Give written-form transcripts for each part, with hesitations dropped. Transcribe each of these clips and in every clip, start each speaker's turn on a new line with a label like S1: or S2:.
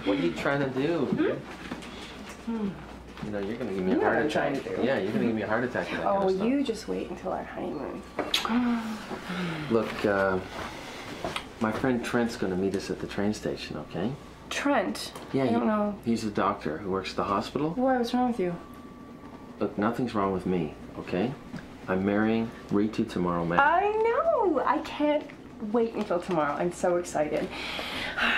S1: What are you trying to do? You know, you're gonna give me a heart attack. Yeah, you're gonna give me a heart attack.
S2: Oh, you just wait until our honeymoon.
S1: Look, my friend Trent's gonna meet us at the train station, okay?
S2: Trent?
S1: Yeah,
S2: I don't know.
S1: He's a doctor who works at the hospital.
S2: Why? What's wrong with you?
S1: Look, nothing's wrong with me, okay? I'm marrying Ritu tomorrow, Meg.
S2: I know! I can't wait until tomorrow. I'm so excited.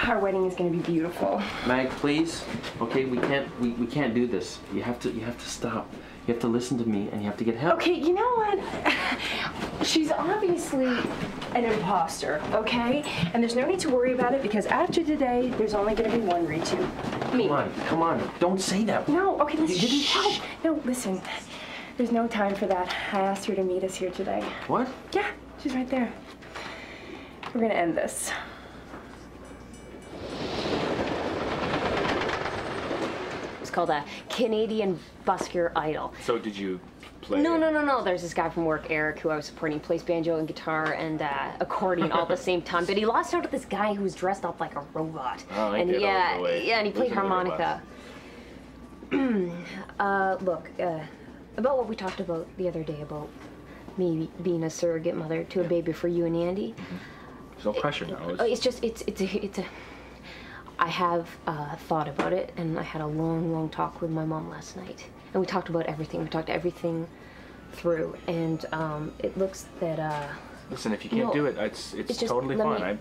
S2: Our wedding is going to be beautiful.
S1: Mag, please. Okay, we can't do this. You have to stop. You have to listen to me and you have to get help.
S2: Okay, you know what? She's obviously an imposter, okay? And there's no need to worry about it because after today, there's only going to be one Ritu. Me.
S1: Come on. Don't say that.
S2: No, okay, listen.
S1: You didn't help.
S2: No, listen. There's no time for that. I asked her to meet us here today.
S1: What?
S2: Yeah, she's right there. We're going to end this.
S3: It's called a Canadian Busker Idol.
S4: So did you play?
S3: No. There's this guy from work, Eric, who I was supporting, plays banjo and guitar and accordion all at the same time. But he lost out to this guy who was dressed up like a robot.
S4: Oh,
S3: and and he played harmonica. Look, about what we talked about the other day about me being a surrogate mother to a baby for you and Andy.
S4: There's no pressure now.
S3: I have thought about it, and I had a long talk with my mom last night, and we talked about everything. We talked everything through, and it looks that.
S4: Listen, if you can't do it, it's just, totally fine.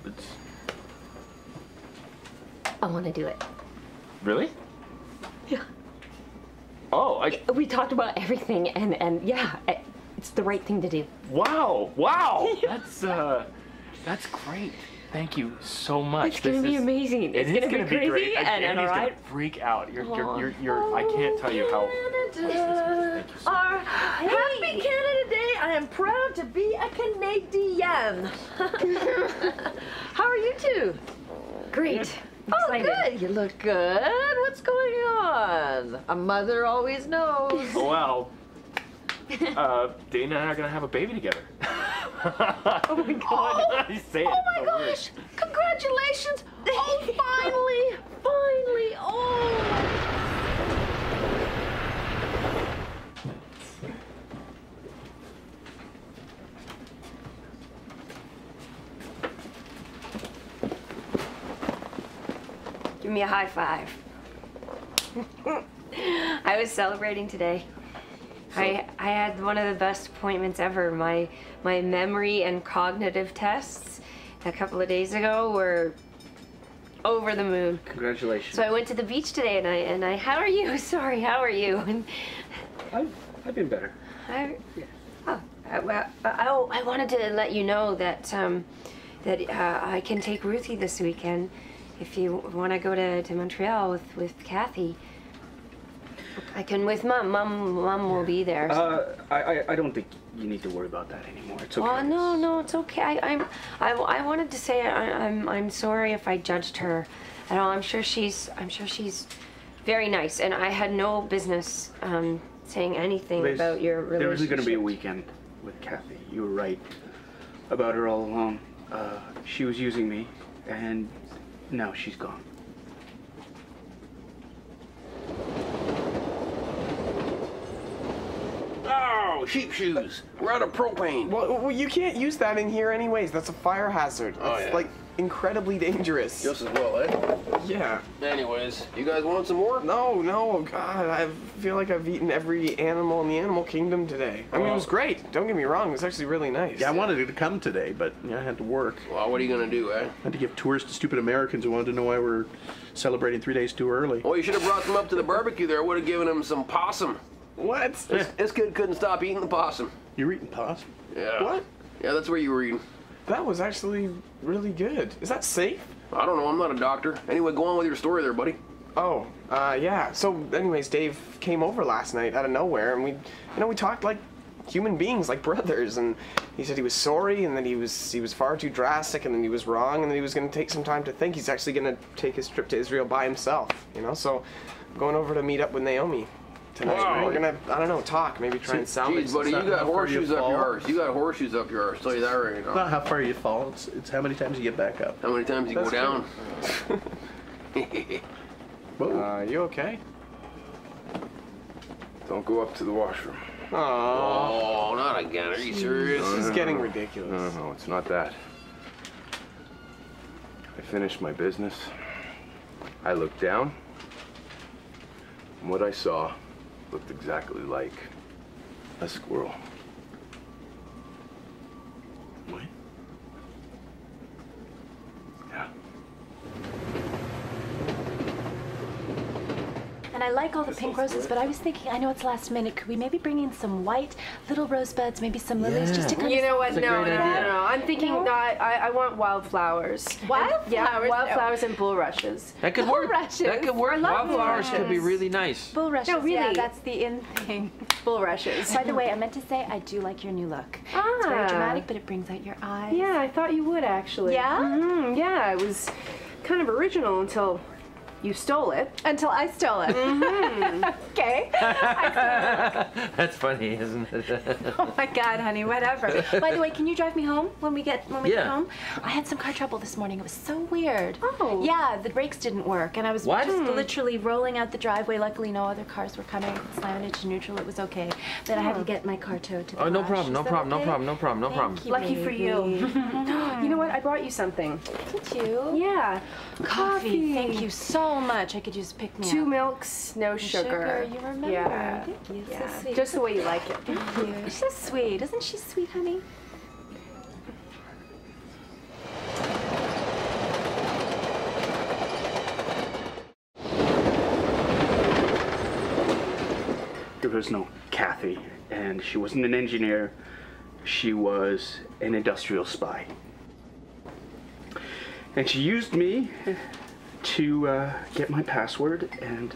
S3: I want to do it.
S4: Really?
S3: Yeah.
S4: Oh,
S3: we talked about everything, and yeah, it's the right thing to do.
S4: Wow! That's great. Thank you so much.
S3: It's gonna be amazing. It's gonna be crazy,
S4: great.
S3: and all right.
S4: Gonna freak out. You're. I can't tell you how. Thank you so much.
S5: Happy Canada Day! I am proud to be a Canadian. How are you two?
S3: Great.
S5: Oh, good. You look good. What's going on? A mother always knows.
S4: Well, Dana and I are gonna have a baby together.
S3: Oh my God!
S4: You say it.
S5: Oh my gosh! Congratulations! Oh, finally! Oh!
S3: Give me a high five. I was celebrating today. I had one of the best appointments ever. My memory and cognitive tests a couple of days ago were over the moon.
S6: Congratulations.
S3: So I went to the beach today, and I how are you? Sorry, how are you? And
S6: I've been better.
S3: I wanted to let you know that I can take Ruthie this weekend if you want to go to Montreal with Kathy. I can with Mom. Mom will be there. So.
S6: I don't think you need to worry about that anymore. It's okay.
S3: Oh no, it's okay. I wanted to say I'm sorry if I judged her at all. I'm sure she's very nice, and I had no business saying anything about your relationship.
S6: There was going to be a weekend with Kathy. You were right about her all along. She was using me, and now she's gone.
S7: Oh, sheep shoes. We're out of propane.
S8: Well, you can't use that in here anyways. That's a fire hazard. It's like incredibly dangerous.
S7: Just as well, eh?
S8: Yeah.
S7: Anyways, you guys want some more?
S8: No, God, I feel like I've eaten every animal in the animal kingdom today. I mean, it was great. Don't get me wrong. It was actually really nice.
S9: Yeah, I wanted it to come today, but I had to work.
S7: Well, what are you gonna do, eh?
S9: I had to give tours to stupid Americans who wanted to know why we're celebrating 3 days too early.
S7: Well, you should have brought them up to the barbecue there. I would have given them some possum.
S8: What?
S7: This kid couldn't stop eating the possum.
S9: You're eating possum?
S7: Yeah.
S8: What?
S7: Yeah, that's where you were eating.
S8: That was actually really good. Is that safe?
S7: I don't know. I'm not a doctor. Anyway, go on with your story there, buddy.
S8: Oh, yeah. So, anyways, Dave came over last night out of nowhere, and we talked like human beings, like brothers, and he said he was sorry, and that he was far too drastic, and then he was wrong, and that he was going to take some time to think. He's actually going to take his trip to Israel by himself, So I'm going over to meet up with Naomi tonight.
S7: Wow.
S8: We're gonna, I don't know, talk, maybe try and salvage.
S7: Jeez, buddy, you got horseshoes up your arse. You got horseshoes up your arse. Tell you that right now.
S9: It's not how far you fall. It's how many times you get back up.
S7: How many times you go down.
S8: You okay?
S7: Don't go up to the washroom.
S8: Oh,
S7: not again. Are you serious?
S8: this is getting ridiculous.
S7: No, it's not that. I finished my business. I looked down, and what I saw looked exactly like a squirrel.
S9: What?
S7: Yeah.
S5: And I like all the pink roses, but I was thinking, I know it's last minute, could we maybe bring in some white little rosebuds, maybe some lilies, just to kind
S2: You
S5: of...
S2: know what?
S1: That's a
S2: No,
S1: great idea.
S2: I'm thinking.
S5: No?
S2: No, I want wildflowers.
S5: Wildflowers?
S2: Yeah,
S5: No.
S2: wildflowers and bulrushes.
S1: That could work.
S5: Bulrushes.
S1: That could work.
S2: I love
S1: Wildflowers could be
S2: bulrushes.
S1: really nice.
S5: Bulrushes,
S2: No, really.
S5: yeah, that's the in thing.
S2: Bulrushes.
S5: By the way, I meant to say, I do like your new look. It's very
S2: Ah.
S5: dramatic, but it brings out your eyes.
S2: Yeah, I thought you would actually.
S5: Yeah?
S2: Mm-hmm. Yeah, it was kind of original until you stole it.
S5: Until I stole it. Okay.
S1: That's funny, isn't it?
S5: Oh my God, honey, whatever. By the way, can you drive me home when we get
S1: Yeah.
S5: home? I had some car trouble this morning. It was so weird.
S2: Oh.
S5: Yeah, the brakes didn't work, and I was
S1: What?
S5: just literally rolling out the driveway. Luckily, no other cars were coming. Slamming into neutral. It was okay. Then I had to get my car towed to the
S1: Oh, no
S5: garage.
S1: problem,
S5: Is
S1: no
S5: that
S1: problem, no
S5: okay?
S1: problem, no problem, no
S5: Thank
S1: problem.
S5: you,
S2: Lucky for you.
S5: baby.
S2: You know what? I brought you something.
S5: Thank you.
S2: Yeah.
S5: Coffee. Thank you so much. I could use pick me
S2: 2
S5: up.
S2: milks, no sugar.
S5: You remember.
S2: Yeah.
S5: Thank you.
S2: Yeah.
S5: So sweet.
S2: Just the way you like it.
S5: Thank you. She's so sweet. Isn't she sweet, honey?
S6: There was no Kathy, and she wasn't an engineer. She was an industrial spy. And she used me to get my password, and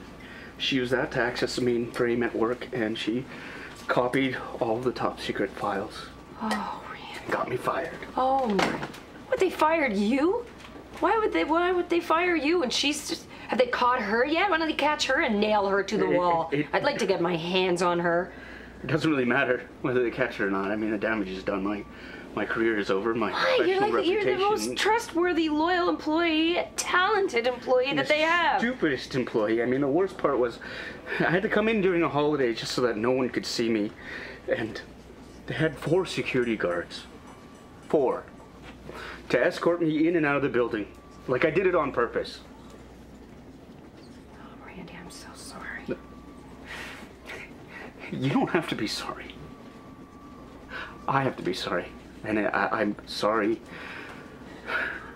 S6: she used that to access the mainframe at work, and she copied all the top secret files.
S3: Oh, Randy.
S6: Got me fired.
S3: Oh my. What, they fired you? Why would they fire you? And she's just, have they caught her yet? Why don't they catch her and nail her to the wall? I'd like to get my hands on her.
S6: It doesn't really matter whether they catch her or not. I mean, the damage is done. My career is over. My
S3: Why?
S6: professional
S3: You're the most
S6: reputation.
S3: trustworthy, loyal employee, talented employee that they have.
S6: Stupidest employee. I mean, the worst part was I had to come in during a holiday just so that no one could see me. And they had 4 security guards. 4. To escort me in and out of the building. Like I did it on purpose.
S3: Oh, Randy, I'm so sorry.
S6: You don't have to be sorry. I have to be sorry. And I'm sorry.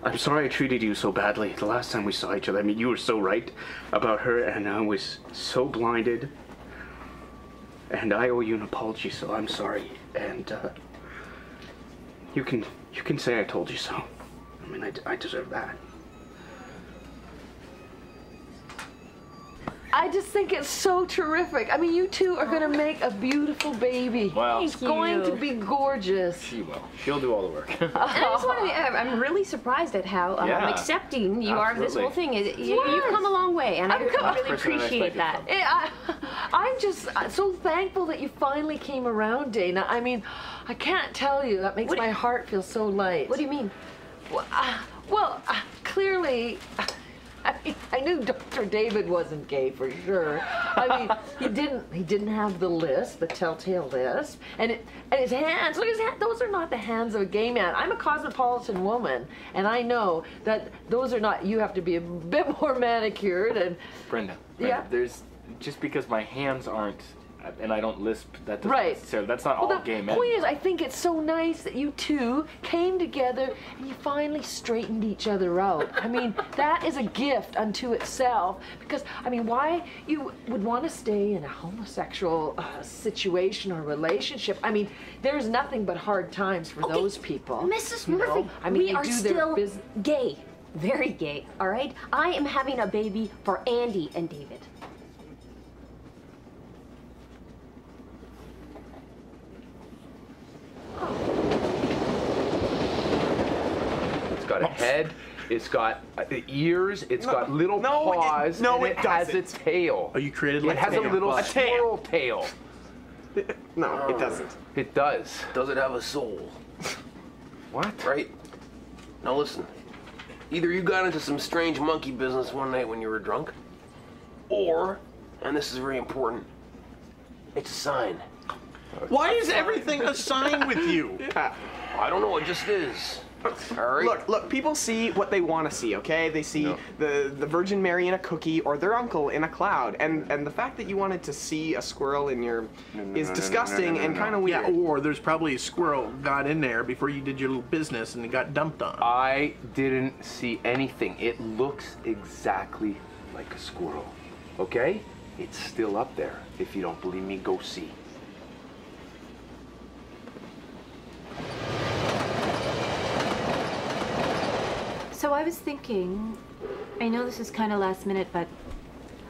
S6: I'm sorry I treated you so badly the last time we saw each other. I mean, you were so right about her, and I was so blinded. And I owe you an apology, so I'm sorry. And you can say I told you so. I mean, I deserve that.
S5: I just think it's so terrific. I mean, you two are gonna make a beautiful baby.
S4: Well,
S5: It's going to be gorgeous.
S4: she will. She'll do all the work.
S3: I just want to I'm really surprised at how
S4: Yeah.
S3: accepting you are of this
S4: Absolutely.
S3: whole thing. You've come a long way, and I really
S4: Person I
S3: appreciate
S4: expected
S3: that.
S4: from.
S5: I'm just so thankful that you finally came around, Dana. I mean, I can't tell you. That makes my heart feel so light.
S3: What do you mean?
S5: Well, clearly, I knew Dr. David wasn't gay for sure. I mean, he didn't have the lisp, the telltale lisp, and his hands. Look at his hands. Those are not the hands of a gay man. I'm a cosmopolitan woman, and I know that those are not. You have to be a bit more manicured and.
S4: Brenda,
S5: Yeah?
S4: there's just because my hands aren't and I don't lisp, that doesn't
S5: Right.
S4: necessarily, that's not
S5: Well,
S4: all
S5: the
S4: gay men.
S5: point is, I think it's so nice that you two came together and you finally straightened each other out. I mean, that is a gift unto itself. Because, I mean, why you would want to stay in a homosexual situation or relationship? I mean, there's nothing but hard times for those people.
S10: Mrs.
S5: you know?
S10: Murphy,
S5: I mean,
S10: we
S5: they
S10: are
S5: do their
S10: still
S5: business.
S10: gay. Very gay, all right? I am having a baby for Andy and David.
S7: It's got a head, it's got ears, it's got little paws, and it has its tail.
S9: Oh, you created
S7: It
S9: like
S7: has a little squirrel tail.
S8: No, it doesn't.
S7: It does.
S11: Does it have a soul?
S7: What?
S11: Right? Now listen. Either you got into some strange monkey business one night when you were drunk, Or, and this is very important, it's a sign.
S9: Why is everything a sign with you?
S11: I don't know, it just is. All right?
S8: Look, people see what they want to see, okay? They see the Virgin Mary in a cookie or their uncle in a cloud. And the fact that you wanted to see a squirrel in your is disgusting and kind of weird.
S9: Yeah, or there's probably a squirrel got in there before you did your little business and it got dumped on.
S7: I didn't see anything. It looks exactly like a squirrel, okay? It's still up there. If you don't believe me, go see.
S12: So I was thinking, I know this is kind of last minute, but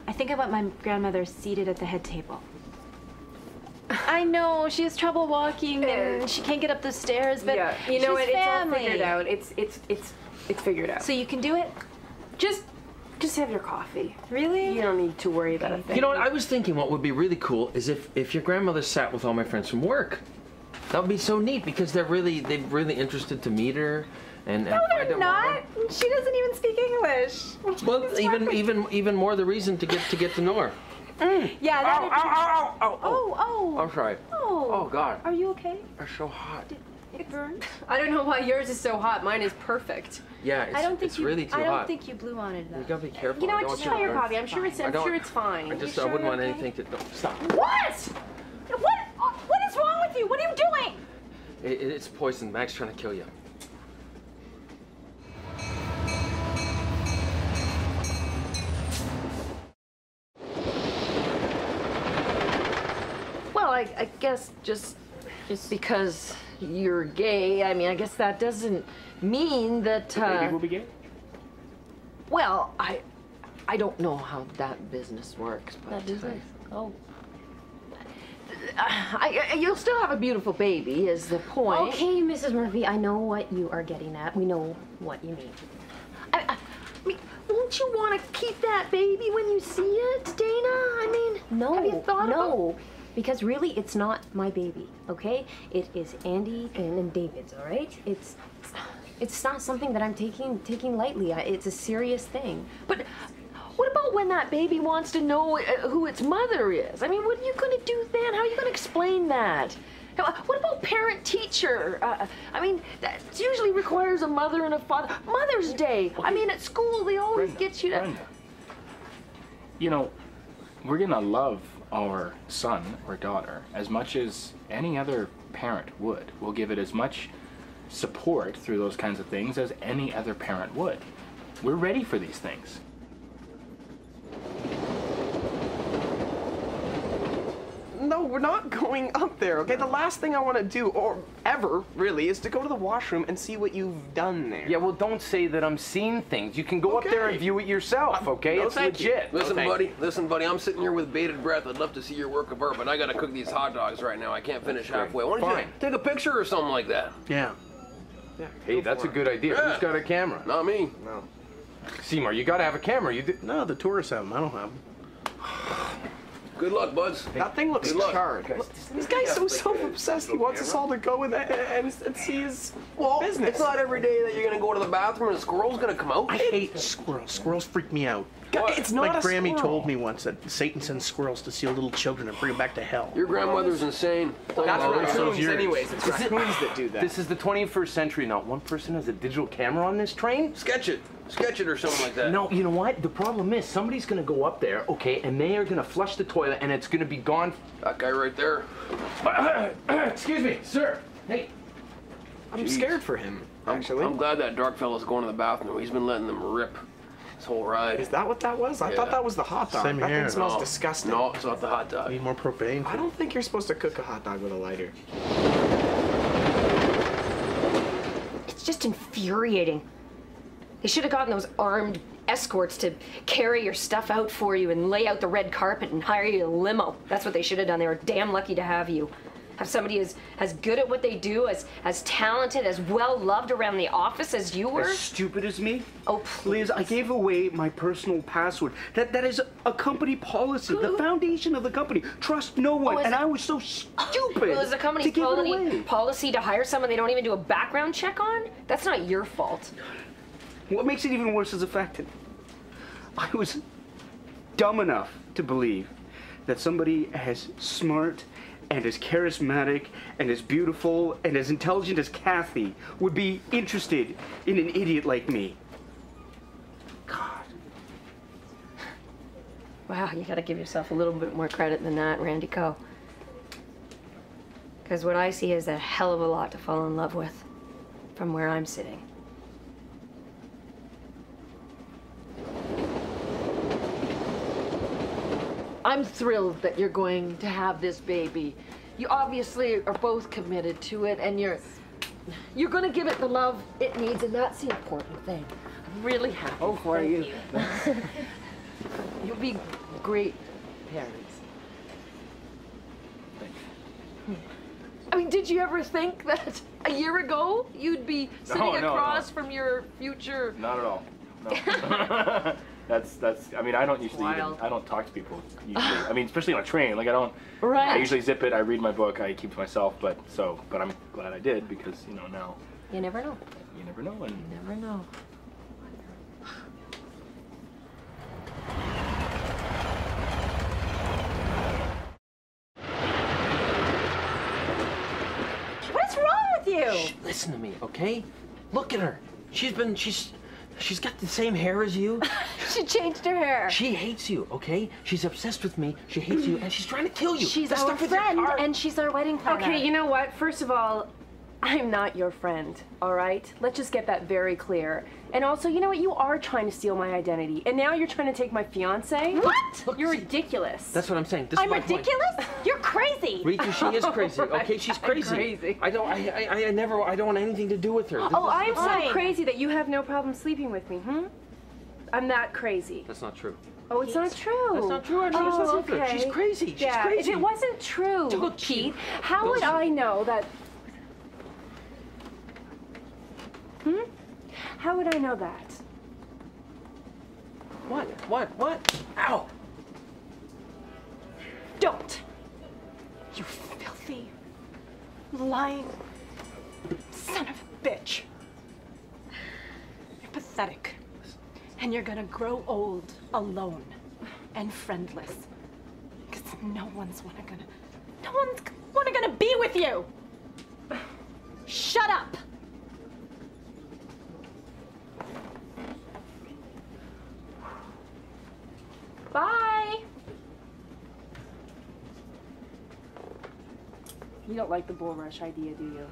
S12: I think I want my grandmother seated at the head table. I know, she has trouble walking and she can't get up the stairs, but
S2: yeah, you know
S12: she's
S2: what? It's
S12: family.
S2: all figured out. It's figured out.
S12: So you can do it?
S2: Just have your coffee.
S12: Really?
S2: You don't need to worry about a thing.
S1: You know what? I was thinking what would be really cool is if your grandmother sat with all my friends from work. That would be so neat because they're really interested to meet her. And
S2: No, they're not. She doesn't even speak English.
S1: Well, even more the reason to get to know her.
S2: Yeah. That
S12: Oh.
S1: I'm sorry.
S12: Oh.
S1: God.
S12: Are you okay?
S1: They're so hot.
S12: It burned?
S2: I don't know why yours is so hot. Mine is perfect.
S1: Yeah, it's really too hot.
S12: I don't think you blew on it enough.
S1: You gotta be careful.
S2: You know
S1: I
S2: what?
S1: don't
S2: Just
S1: want
S2: try
S1: you
S2: your
S1: to
S2: coffee. I'm sure it's fine.
S1: I wouldn't want anything to stop.
S10: What is wrong with you? What are you doing?
S1: It's poison. Mac's trying to kill you.
S5: Well, I guess just because you're gay, I mean, I guess that doesn't mean that.
S6: Maybe we'll be gay.
S5: Well, I don't know how that business works, but.
S12: That business? Oh.
S5: You'll still have a beautiful baby, is the point.
S10: Okay, Mrs. Murphy, I know what you are getting at. We know what you mean.
S5: I mean, won't you want to keep that baby when you see it, Dana? I mean,
S10: No,
S5: have you thought about...
S10: because really, it's not my baby. Okay, it is Andy and David's. All right, it's not something that I'm taking lightly. It's a serious thing.
S5: But what about when that baby wants to know who its mother is? I mean, what are you going to do then? How are you going to explain that? What about parent-teacher? I mean, that usually requires a mother and a father. Mother's Day. I mean, at school, they always get you to...
S4: Brenda. You know, we're going to love our son or daughter as much as any other parent would. We'll give it as much support through those kinds of things as any other parent would. We're ready for these things.
S8: No, we're not going up there, okay? The last thing I want to do, or ever, really, is to go to the washroom and see what you've done there.
S7: Yeah, well, don't say that I'm seeing things. You can go up there and view it yourself, okay?
S8: No,
S7: It's
S8: thank you.
S7: legit.
S11: Listen, buddy, I'm sitting here with bated breath. I'd love to see your work of art, but I gotta cook these hot dogs right now. I can't finish halfway. Why don't you take a picture or something like that?
S9: Yeah.
S7: Hey, that's a good idea.
S11: Yeah.
S7: Who's got a camera?
S11: Not me.
S8: No.
S7: Seymour, you gotta have a camera.
S9: No, the tourists have them. I don't have them.
S11: Good luck, buds.
S8: That thing looks
S11: Good luck.
S8: charred. This guy's so self-obsessed. He wants us all to go and see his business.
S11: It's not every day that you're gonna go to the bathroom and a squirrel's gonna come out.
S9: I hate squirrels. Squirrels freak me out.
S8: It's not
S9: Like
S8: a
S9: Grammy
S8: squirrel.
S9: told me once that Satan sends squirrels to steal little children and bring them back to hell.
S11: Your grandmother's insane.
S8: That's
S9: Oh,
S8: raccoons,
S9: so yours.
S8: anyways. It's raccoons that do that.
S7: This is the 21st century. Not one person has a digital camera on this train.
S11: Sketch it or something like that.
S7: No, you know what? The problem is somebody's gonna go up there, okay, and they are gonna flush the toilet, and it's gonna be gone.
S11: That guy right there.
S7: Excuse me, sir. Hey.
S8: I'm scared for him, actually.
S11: I'm glad that dark fella's going to the bathroom. He's been letting them rip this whole ride.
S8: Is that what that was? I thought that was the hot dog.
S9: Same
S8: that
S9: here.
S8: thing smells
S11: No.
S8: disgusting.
S11: No, it's not the hot dog.
S9: Need more propane.
S8: I don't think you're supposed to cook a hot dog with a lighter.
S10: It's just infuriating. They should have gotten those armed escorts to carry your stuff out for you and lay out the red carpet and hire you a limo. That's what they should have done. They were damn lucky to have you. Have somebody as good at what they do, as talented, as well loved around the office as you were.
S6: As stupid as me?
S10: Oh,
S6: Liz, I gave away my personal password. That is a company policy, the foundation of the company. Trust no one,
S10: is
S6: and
S10: it-
S6: I was so stupid
S10: Well, is the
S6: to
S10: company's
S6: give it away.
S10: policy to hire someone they don't even do a background check on? That's not your fault.
S6: What makes it even worse is the fact that dumb enough to believe that somebody as smart and as charismatic and as beautiful and as intelligent as Kathy would be interested in an idiot like me. God.
S3: Wow, you gotta give yourself a little bit more credit than that, Randy Coe. Because what I see is a hell of a lot to fall in love with from where I'm sitting.
S5: I'm thrilled that you're going to have this baby. You obviously are both committed to it, and you're going to give it the love it needs, and that's the important thing. I'm really happy for you. You'll be great parents. I mean, did you ever think that a year ago you'd be sitting across from your future?
S4: Not at all. No. That's. I mean, I don't usually I don't talk to people usually. I mean, especially on a train. Like I don't.
S5: Right.
S4: I usually zip it. I read my book. I keep to myself. But I'm glad I did because now.
S3: You never know.
S4: You never know. And
S5: You never know.
S2: What's wrong with you?
S1: Shh, listen to me, okay? Look at her. She's got the same hair as you.
S2: She changed her hair.
S1: She hates you, okay? She's obsessed with me. She hates you, and she's trying to kill you.
S2: She's
S1: That
S2: our
S1: stuff with your
S2: friend,
S1: art-
S2: and she's our wedding planner.
S13: Okay, you know what? First of all, I'm not your friend, all right? Let's just get that very clear. And also, you know what? You are trying to steal my identity, and now you're trying to take my fiance?
S2: What?
S13: You're ridiculous.
S1: That's what I'm saying. This
S2: I'm
S1: is my point.
S2: ridiculous? You're crazy.
S1: Rita, she is crazy. Okay, she's crazy.
S13: crazy.
S1: I don't want anything to do with her.
S13: Oh, I'm
S2: fine.
S13: so crazy that you have no problem sleeping with me, I'm that crazy.
S1: That's not true.
S13: Oh, it's not true.
S1: That's not true. I'm obsessed with her.
S13: okay.
S1: She's crazy. She's
S13: yeah,
S1: crazy.
S13: if it wasn't true,
S1: Look,
S13: Pete, how would I know that? How would I know that?
S1: What? Ow!
S13: Don't! You filthy, lying son of a bitch. You're pathetic. And you're gonna grow old, alone, and friendless. Because no one's gonna be with you! Shut up! Bye! You don't like the bull rush idea, do you?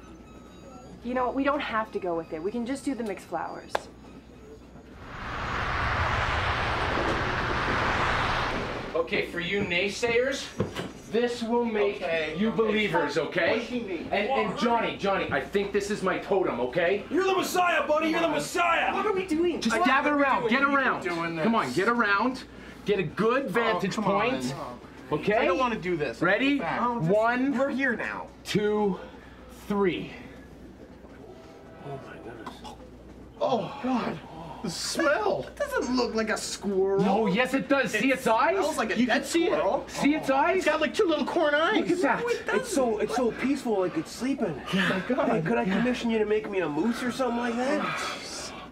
S13: You know, we don't have to go with it. We can just do the mixed flowers.
S4: Okay, for you naysayers, this will make you believers, okay? And Johnny, I think this is my totem, okay?
S11: You're the Messiah, buddy. You're the Messiah.
S8: What are we doing?
S4: Just gather around. Get around. Come on, get around. Get a good vantage point. Okay?
S8: I don't want to do this.
S4: Ready? One.
S8: We're here now.
S4: 2, 3.
S11: Oh my goodness.
S8: Oh God. The smell. It doesn't look like a squirrel.
S4: No, yes it does. See its eyes?
S8: Smells like a
S4: You
S8: dead
S4: can see
S8: squirrel.
S4: it. See its eyes?
S8: It's got like 2 little corn eyes.
S4: Look at that.
S11: It's so peaceful, like it's sleeping.
S8: Oh my God.
S11: Hey, could I commission you to make me a moose or something like that?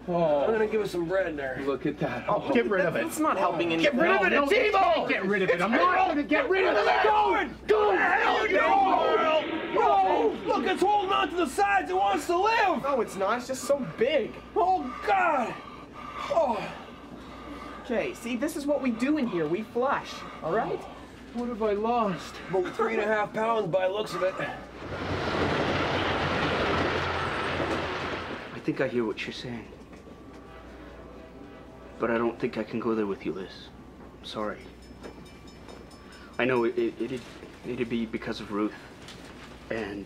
S11: I'm gonna give us some bread there.
S4: Look at that.
S8: Oh, get rid of it.
S11: It's not helping anything.
S8: Get rid of it. It's evil.
S4: Get rid of it. I'm not going to get rid of it.
S11: Go! Hell no! Look, it's holding on to the sides. It wants to live.
S8: No, it's not. It's just so big.
S11: Oh God! Oh,
S8: Okay, see, this is what we do in here. We flush. All right?
S11: what have I lost? About 3.5 pounds by the looks of it.
S6: I think I hear what you're saying. But I don't think I can go there with you, Liz. I'm sorry. I know it'd be because of Ruth. And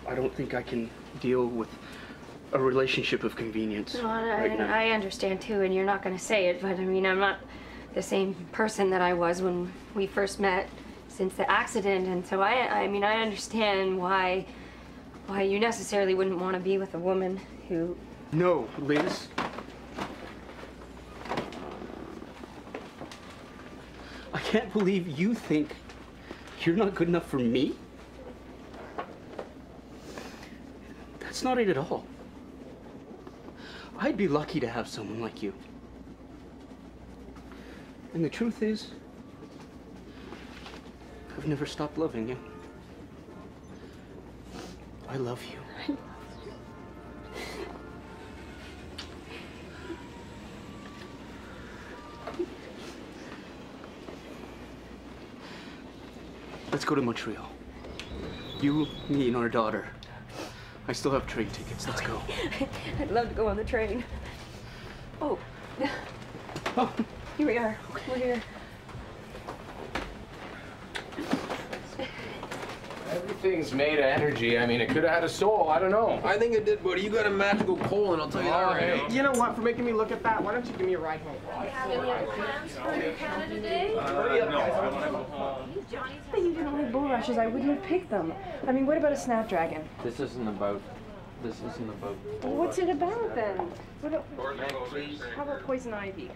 S6: I don't think I can deal with a relationship of convenience right now.
S3: I understand too, and you're not going to say it, but I mean, I'm not the same person that I was when we first met since the accident, and so I mean, I understand why you necessarily wouldn't want to be with a woman who...
S6: No, Liz. I can't believe you think you're not good enough for me. That's not it at all. I'd be lucky to have someone like you. And the truth is, I've never stopped loving you. I love you. Let's go to Montreal. You, me, and our daughter. I still have train tickets. Let's go.
S10: I'd love to go on the train. Oh. Oh. Here we are. We're here.
S4: Everything's made of energy. I mean, it could have had a soul. I don't know.
S11: I think it did, buddy. You got a magical colon, I'll tell you that right now.
S8: You know what? For making me look at that, why don't you give me a ride home?
S12: Have any other plans for your Canada Day?
S13: But you didn't like bulrushes. I wouldn't have picked them. I mean, what about a snapdragon?
S1: This isn't about.
S13: What's it about then? How about poison ivy?